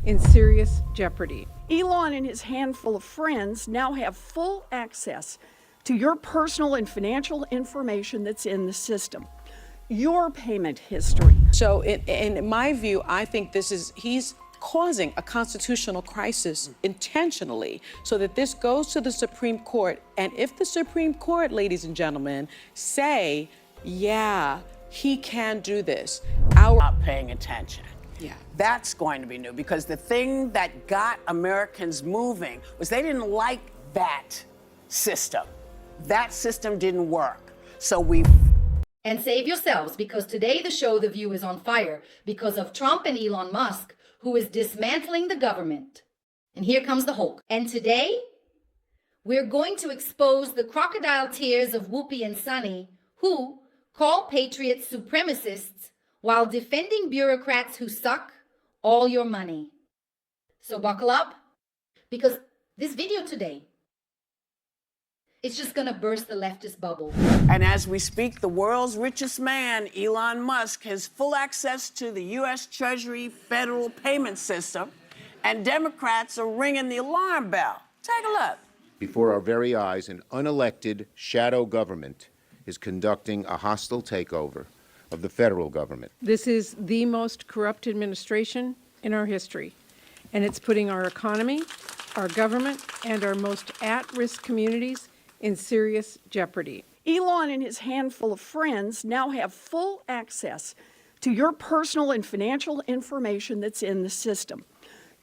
in serious jeopardy. Elon and his handful of friends now have full access to your personal and financial information that's in the system, your payment history. So in my view, I think he's causing a constitutional crisis intentionally so that this goes to the Supreme Court. And if the Supreme Court, ladies and gentlemen, say, yeah, he can do this, not paying attention. Yeah. That's going to be new, because the thing that got Americans moving was they didn't like that system. That system didn't work. So we... And save yourselves, because today the show The View is on fire because of Trump and Elon Musk, who is dismantling the government. And here comes the Hulk. And today, we're going to expose the crocodile tears of Whoopi and Sunny, who call patriots supremacists while defending bureaucrats who suck all your money. So buckle up, because this video today, it's just gonna burst the leftist bubble. And as we speak, the world's richest man, Elon Musk, has full access to the U.S. Treasury federal payment system, and Democrats are ringing the alarm bell. Take a look. Before our very eyes, an unelected shadow government is conducting a hostile takeover of the federal government. This is the most corrupt administration in our history, and it's putting our economy, our government, and our most at-risk communities in serious jeopardy. Elon and his handful of friends now have full access to your personal and financial information that's in the system,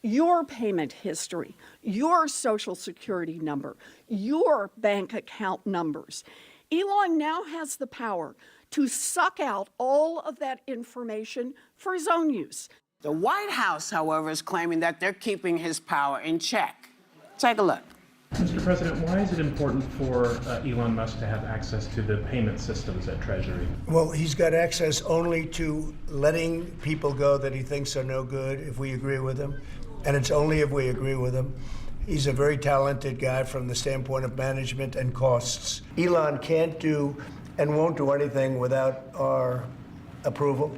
your payment history, your social security number, your bank account numbers. Elon now has the power to suck out all of that information for his own use. The White House, however, is claiming that they're keeping his power in check. Take a look. Mr. President, why is it important for Elon Musk to have access to the payment systems at Treasury? Well, he's got access only to letting people go that he thinks are no good if we agree with him, and it's only if we agree with him. He's a very talented guy from the standpoint of management and costs. Elon can't do and won't do anything without our approval,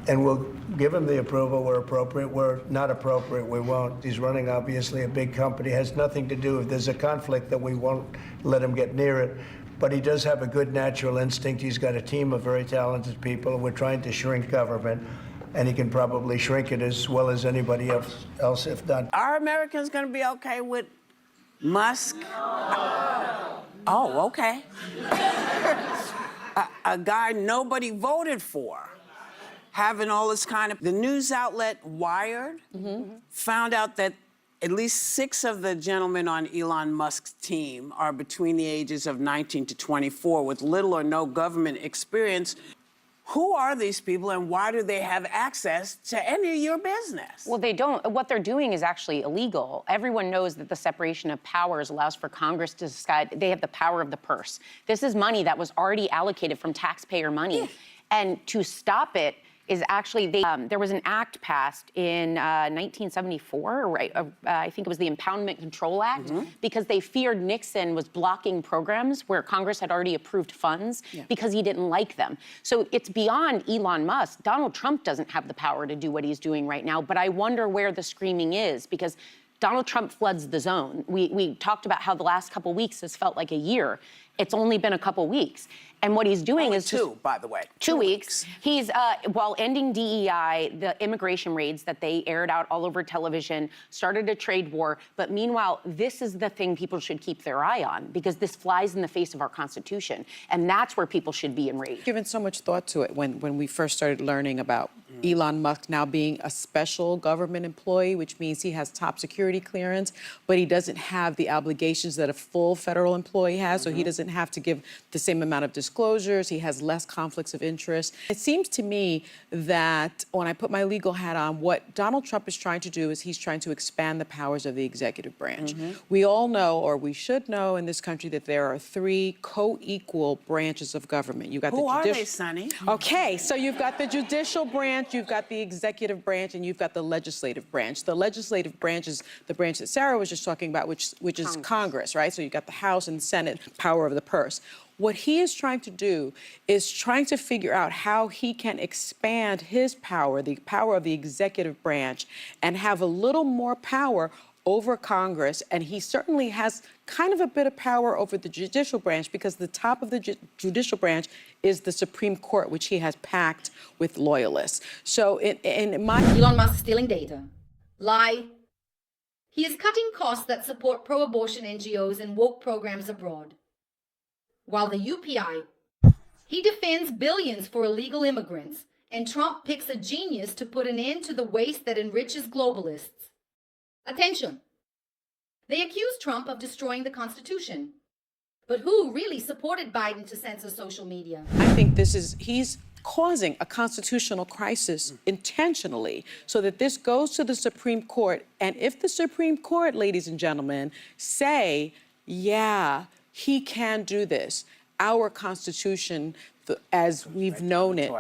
and we'll give him the approval where appropriate. Where not appropriate, we won't. He's running, obviously, a big company. It has nothing to do, if there's a conflict, that we won't let him get near it. But he does have a good natural instinct. He's got a team of very talented people. We're trying to shrink government, and he can probably shrink it as well as anybody else if not. Are Americans going to be okay with Musk? Oh, okay. a guy nobody voted for, having all this kind of... The news outlet Wired found out that at least 6 of the gentlemen on Elon Musk's team are between the ages of 19 to 24 with little or no government experience. Who are these people, and why do they have access to any of your business? Well, they don't. What they're doing is actually illegal. Everyone knows that the separation of powers allows for Congress to decide. They have the power of the purse. This is money that was already allocated from taxpayer money. Yeah. And to stop it is actually, there was an act passed in 1974, right? I think it was the Impoundment Control Act, because they feared Nixon was blocking programs where Congress had already approved funds because he didn't like them. So it's beyond Elon Musk. Donald Trump doesn't have the power to do what he's doing right now, but I wonder where the screaming is, because Donald Trump floods the zone. We talked about how the last couple weeks has felt like a year. It's only been a couple weeks. And what he's doing is two, by the way. 2 weeks. He's, while ending DEI, the immigration raids that they aired out all over television, started a trade war. But meanwhile, this is the thing people should keep their eye on, because this flies in the face of our Constitution. And that's where people should be enraged. Given so much thought to it when we first started learning about Elon Musk now being a special government employee, which means he has top security clearance, but he doesn't have the obligations that a full federal employee has, so he doesn't have to give the same amount of disclosures. He has less conflicts of interest. It seems to me that when I put my legal hat on, what Donald Trump is trying to do is he's trying to expand the powers of the executive branch. We all know, or we should know in this country, that there are 3 co-equal branches of government. You got Who are they, Sonny? Okay, so you've got the judicial branch, you've got the executive branch, and you've got the legislative branch. The legislative branch is the branch that Sarah was just talking about, which is Congress, right? So you've got the House and Senate, power of the purse. What he is trying to do is trying to figure out how he can expand his power, the power of the executive branch, and have a little more power over Congress. And he certainly has kind of a bit of power over the judicial branch, because the top of the judicial branch is the Supreme Court, which he has packed with loyalists. So in my... Elon Musk stealing data. Lie. He is cutting costs that support pro-abortion NGOs and woke programs abroad. While the UPI, he defends billions for illegal immigrants, and Trump picks a genius to put an end to the waste that enriches globalists. Attention! They accuse Trump of destroying the Constitution. But who really supported Biden to censor social media? I think he's causing a constitutional crisis intentionally, so that this goes to the Supreme Court. And if the Supreme Court, ladies and gentlemen, say, yeah, he can do this, our Constitution, as we've known it,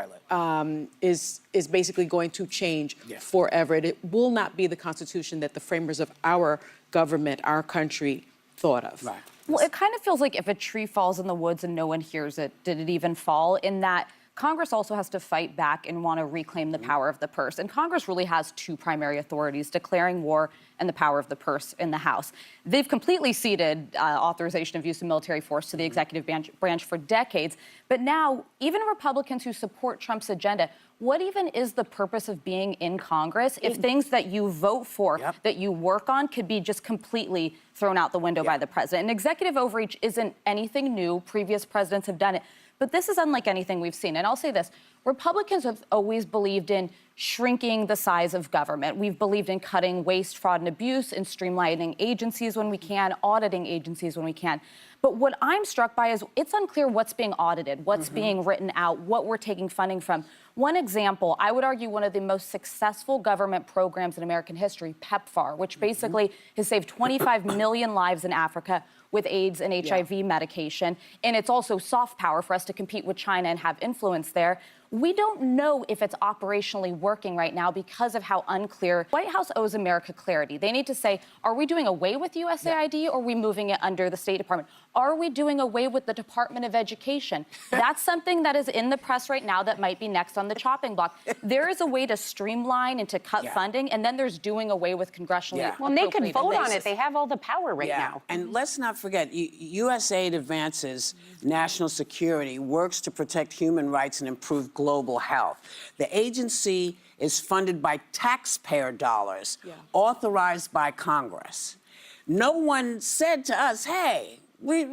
is basically going to change forever. It will not be the Constitution that the framers of our government, our country, thought of. Right. Well, it kind of feels like if a tree falls in the woods and no one hears it, did it even fall? In that Congress also has to fight back and want to reclaim the power of the purse. And Congress really has two primary authorities, declaring war and the power of the purse in the House. They've completely ceded authorization of use of military force to the executive branch for decades. But now, even Republicans who support Trump's agenda, what even is the purpose of being in Congress if things that you vote for, that you work on, could be just completely thrown out the window by the president? And executive overreach isn't anything new. Previous presidents have done it. But this is unlike anything we've seen. And I'll say this, Republicans have always believed in shrinking the size of government. We've believed in cutting waste, fraud, and abuse, and streamlining agencies when we can, auditing agencies when we can. But what I'm struck by is it's unclear what's being audited, what's being written out, what we're taking funding from. One example, I would argue one of the most successful government programs in American history, PEPFAR, which basically has saved 25 million lives in Africa with AIDS and HIV medication. And it's also soft power for us to compete with China and have influence there. We don't know if it's operationally working right now because of how unclear. White House owes America clarity. They need to say, are we doing away with USAID or are we moving it under the State Department? Are we doing away with the Department of Education? That's something that is in the press right now that might be next on the chopping block. There is a way to streamline and to cut funding, and then there's doing away with congressionally. Well, and they could vote on it. They have all the power right now. And let's not forget, USAID advances national security, works to protect human rights and improve global health. The agency is funded by taxpayer dollars, authorized by Congress. No one said to us, hey, we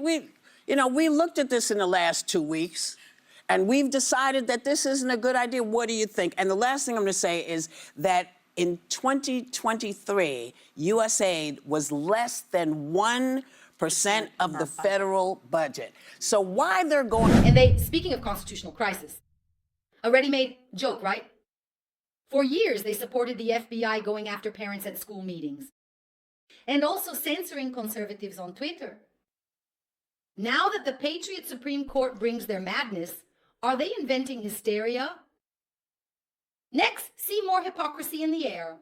looked at this in the last 2 weeks, and we've decided that this isn't a good idea. What do you think? And the last thing I'm going to say is that in 2023, USAID was less than 1% of the federal budget. So why they're going... And they, speaking of constitutional crisis, a ready-made joke, right? For years, they supported the FBI going after parents at school meetings and also censoring conservatives on Twitter. Now that the Patriot Supreme Court brings their madness, are they inventing hysteria? Next, see more hypocrisy in the air.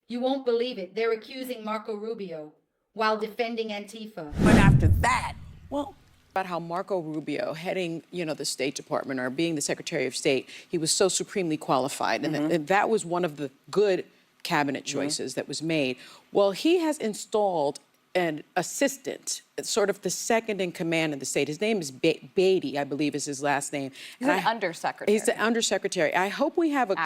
You won't believe it. They're accusing Marco Rubio while defending Antifa. But after that, well, about how Marco Rubio, heading, the State Department or being the Secretary of State, he was so supremely qualified, and that was one of the good cabinet choices that was made. Well, he has installed an assistant, sort of the second in command in the state. His name is Beatty, I believe is his last name. He's an undersecretary. He's the undersecretary. I hope we have a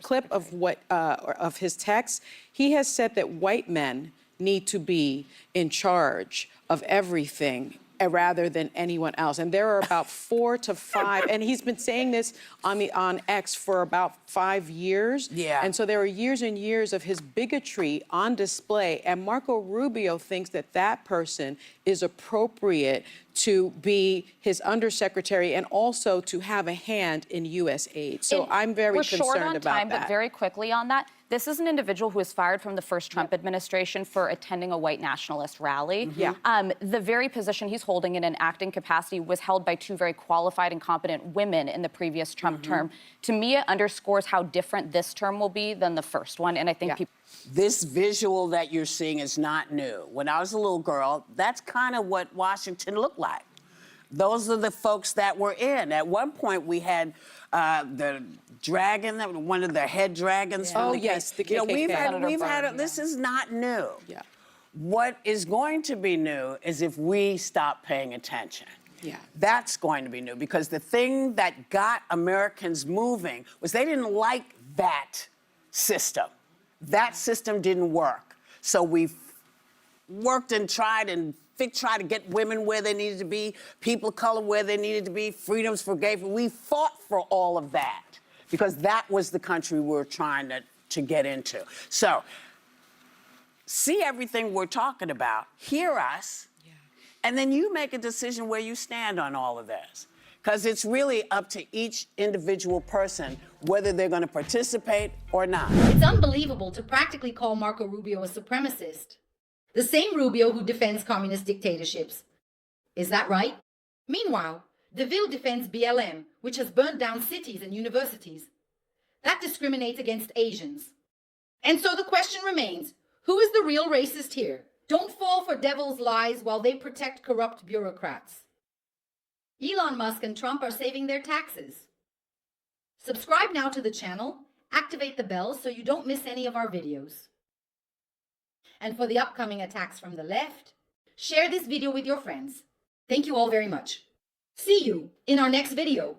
clip of of his text. He has said that white men need to be in charge of everything rather than anyone else. And there are about 4 to 5, and he's been saying this on X for about 5 years. Yeah. And so there are years and years of his bigotry on display, and Marco Rubio thinks that that person is appropriate to be his undersecretary and also to have a hand in U.S. aid. So I'm very concerned about that. We're short on time, but very quickly on that. This is an individual who was fired from the first Trump administration for attending a white nationalist rally. The very position he's holding in an acting capacity was held by 2 very qualified and competent women in the previous Trump term. To me, it underscores how different this term will be than the first one, and I think people... This visual that you're seeing is not new. When I was a little girl, that's kind of what Washington looked like. Those are the folks that were in. At one point, we had the dragon, one of the head dragons. Yeah. From Oh, the yes, the You know, we've KKK. had. This is not new. Yeah. What is going to be new is if we stop paying attention. Yeah. That's going to be new, because the thing that got Americans moving was they didn't like that system. That system didn't work. So we worked and tried to get women where they needed to be, people of color where they needed to be, freedoms for gay. We fought for all of that because that was the country we were trying to get into. So see everything we're talking about, hear us, and then you make a decision where you stand on all of this. Because it's really up to each individual person whether they're going to participate or not. It's unbelievable to practically call Marco Rubio a supremacist. The same Rubio who defends communist dictatorships. Is that right? Meanwhile, DeVille defends BLM, which has burned down cities and universities. That discriminates against Asians. And so the question remains, who is the real racist here? Don't fall for devil's lies while they protect corrupt bureaucrats. Elon Musk and Trump are saving their taxes. Subscribe now to the channel, activate the bell so you don't miss any of our videos. And for the upcoming attacks from the left, share this video with your friends. Thank you all very much. See you in our next video.